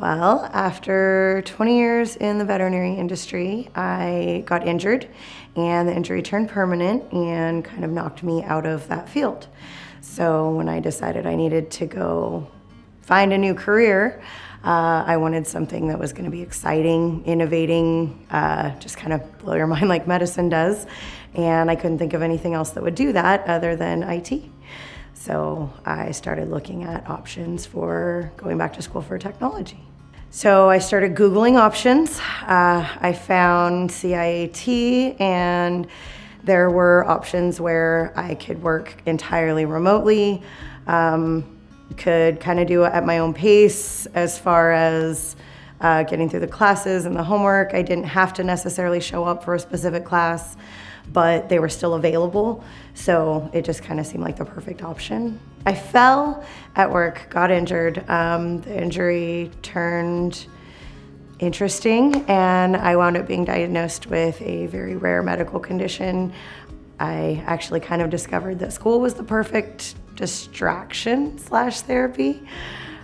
Well, after 20 years in the veterinary industry, I got injured, and the injury turned permanent and kind of knocked me out of that field. So when I decided I needed to go find a new career, I wanted something that was going to be exciting, innovating, just kind of blow your mind like medicine does. And I couldn't think of anything else that would do that other than IT. So I started looking at options for going back to school for technology. So I started Googling options. I found CIAT, and there were options where I could work entirely remotely, could kind of do it at my own pace as far as getting through the classes and the homework. I didn't have to necessarily show up for a specific class, but they were still available, so it just kind of seemed like the perfect option. I fell at work, got injured. The injury turned interesting, and I wound up being diagnosed with a very rare medical condition. I actually kind of discovered that school was the perfect distraction/therapy.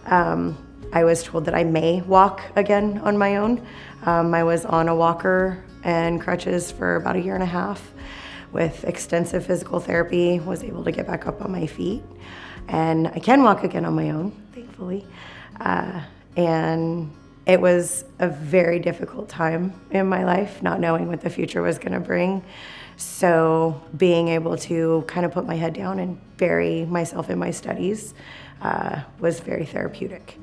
I was told that I may walk again on my own. I was on a walker and crutches for about a year and a half. With extensive physical therapy, was able to get back up on my feet. And I can walk again on my own, thankfully. And it was a very difficult time in my life, not knowing what the future was gonna bring. So being able to kind of put my head down and bury myself in my studies was very therapeutic.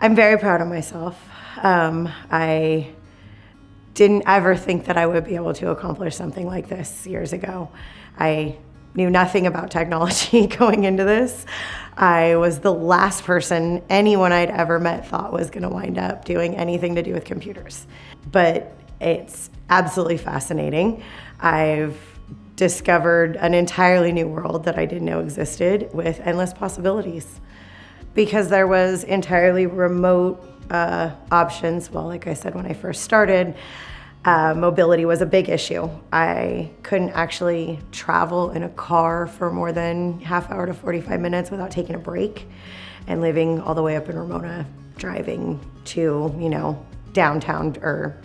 I'm very proud of myself. I didn't ever think that I would be able to accomplish something like this years ago. I knew nothing about technology going into this. I was the last person anyone I'd ever met thought was gonna wind up doing anything to do with computers. But it's absolutely fascinating. I've discovered an entirely new world that I didn't know existed with endless possibilities. Because there was entirely remote options. Well, like I said, when I first started, mobility was a big issue. I couldn't actually travel in a car for more than half hour to 45 minutes without taking a break. And living all the way up in Ramona, driving to, downtown or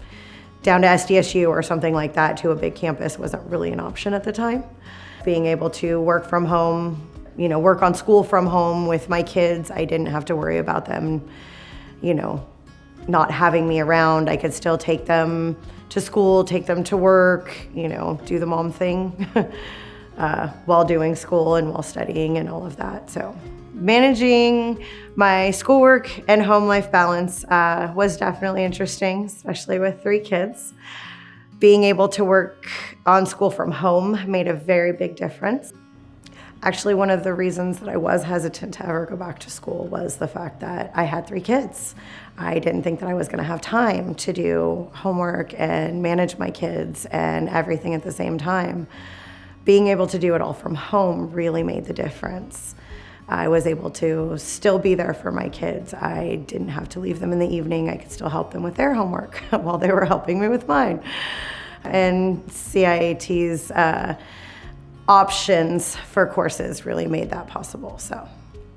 down to SDSU or something like that to a big campus wasn't really an option at the time. Being able to work from home, work on school from home with my kids, I didn't have to worry about them not having me around. I could still take them to school, take them to work, do the mom thing while doing school and while studying and all of that. So managing my schoolwork and home life balance was definitely interesting, especially with 3 kids. Being able to work on school from home made a very big difference. Actually, one of the reasons that I was hesitant to ever go back to school was the fact that I had 3 kids. I didn't think that I was going to have time to do homework and manage my kids and everything at the same time. Being able to do it all from home really made the difference. I was able to still be there for my kids. I didn't have to leave them in the evening. I could still help them with their homework while they were helping me with mine. And CIAT's options for courses really made that possible. So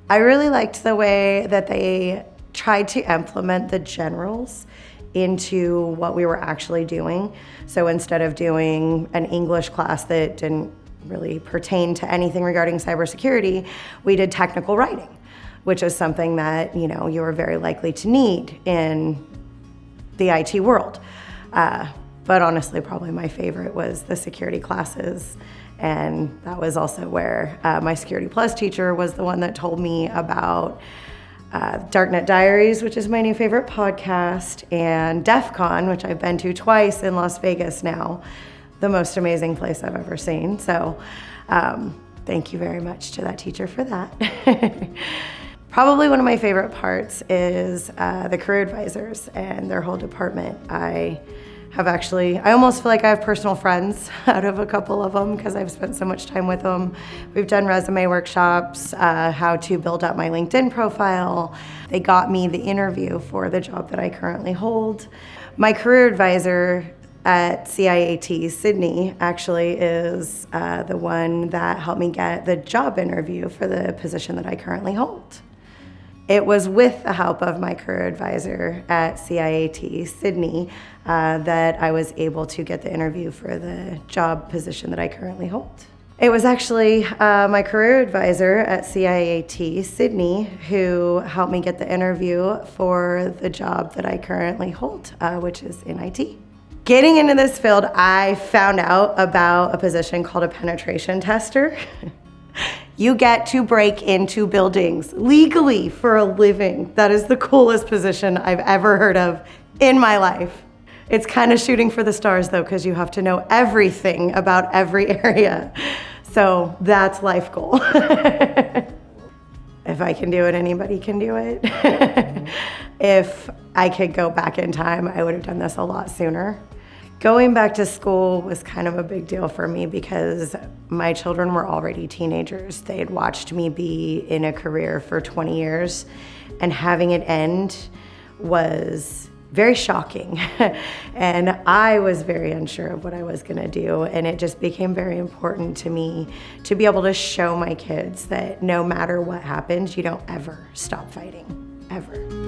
I really liked the way that they tried to implement the generals into what we were actually doing. So instead of doing an English class that didn't really pertain to anything regarding cybersecurity, we did technical writing, which is something that you were very likely to need in the IT world. But honestly, probably my favorite was the security classes. And that was also where my Security Plus teacher was the one that told me about Darknet Diaries, which is my new favorite podcast, and DEF CON, which I've been to twice in Las Vegas now. The most amazing place I've ever seen. So thank you very much to that teacher for that. Probably one of my favorite parts is the career advisors and their whole department. I almost feel like I have personal friends out of a couple of them because I've spent so much time with them. We've done resume workshops, how to build up my LinkedIn profile. They got me the interview for the job that I currently hold. My career advisor at CIAT Sydney actually is the one that helped me get the job interview for the position that I currently hold. It was with the help of my career advisor at CIAT, Sydney, that I was able to get the interview for the job position that I currently hold. It was actually my career advisor at CIAT, Sydney, who helped me get the interview for the job that I currently hold, which is in IT. Getting into this field, I found out about a position called a penetration tester. You get to break into buildings legally for a living. That is the coolest position I've ever heard of in my life. It's kind of shooting for the stars though, because you have to know everything about every area. So that's life goal. If I can do it, anybody can do it. If I could go back in time, I would have done this a lot sooner. Going back to school was kind of a big deal for me because my children were already teenagers. They had watched me be in a career for 20 years, and having it end was very shocking. And I was very unsure of what I was gonna do, and it just became very important to me to be able to show my kids that no matter what happens, you don't ever stop fighting, ever.